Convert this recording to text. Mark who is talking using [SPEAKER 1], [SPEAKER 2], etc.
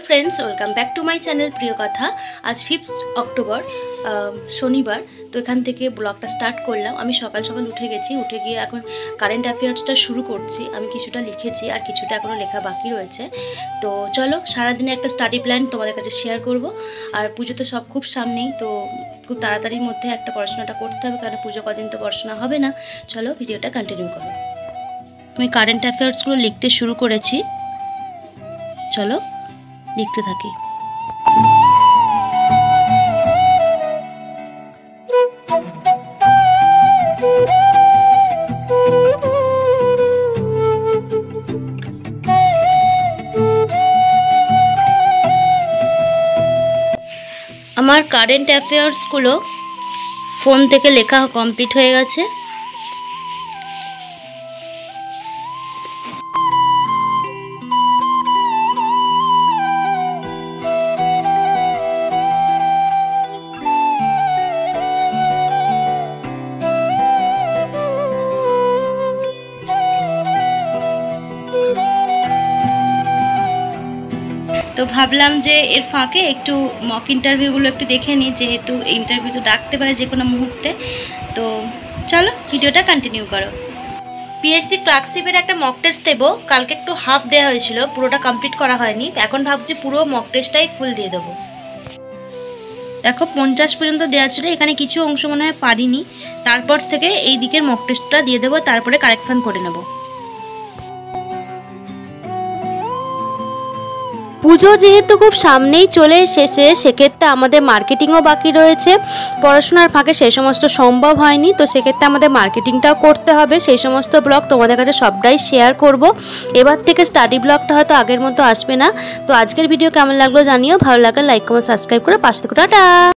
[SPEAKER 1] Friends welcome back to my channel Priyo Kotha. आज 5 October शनिवार। तो एखान থেকে ব্লগটা স্টার্ট করলাম। আমি সকাল সকাল উঠে গেছি, উঠে গিয়ে এখন কারেন্ট অ্যাফেয়ার্সটা শুরু করছি। আমি কিছুটা লিখেছি আর কিছুটা এখনো লেখা বাকি রয়েছে। তো চলো সারা দিনে একটা স্টাডি প্ল্যান তোমাদের কাছে শেয়ার করব। আর পুজো তো সব খুব সামনেই, তো খুব তাড়াতাড়ির মধ্যে একটা পড়াশোনাটা করতে হবে, কারণ পুজো কদিন তো পড়াশোনা হবে না। চলো ভিডিওটা কন্টিনিউ করো। আমি কারেন্ট অ্যাফেয়ার্সগুলো লিখতে শুরু করেছি, চলো লিখতে থাকি। আমার কারেন্ট অ্যাফেয়ার্সগুলো ফোন থেকে লেখা কমপ্লিট হয়ে গেছে। তো ভাবলাম যে এর ফাঁকে একটু মক ইন্টারভিউগুলো একটু দেখে নিই, যেহেতু ইন্টারভিউ তো ডাকতে পারে যে কোনো মুহূর্তে। তো চলো ভিডিওটা কন্টিনিউ করো। পিএসসি ক্লার্কশিপের একটা মক টেস্ট দেবো। কালকে একটু হাফ দেওয়া হয়েছিল, পুরোটা কমপ্লিট করা হয়নি। এখন ভাবছি পুরো মক টেস্টটাই ফুল দিয়ে দেবো। দেখো 50 পর্যন্ত দেওয়া ছিল, এখানে কিছু অংশ মনে হয় পারিনি। তারপর থেকে এই দিকের মক টেস্টটা দিয়ে দেবো, তারপরে কারেকশান করে নেবো। পুজো যেহেতু খুব সামনেই চলে এসেছে, সেক্ষেত্রে আমাদের মার্কেটিংও বাকি রয়েছে। পড়াশোনার ফাঁকে সেই সমস্ত সম্ভব হয়নি, তো সেক্ষেত্রে আমাদের মার্কেটিংটাও করতে হবে। সেই সমস্ত ব্লগ তোমাদের কাছে সবটাই শেয়ার করব। এবার থেকে স্টাডি ব্লগটা হয়তো আগের মতো আসবে না। তো আজকের ভিডিও কেমন লাগলো জানিও, ভালো লাগলে লাইক কমেন্ট সাবস্ক্রাইব করে পাশে থেকে টাটা।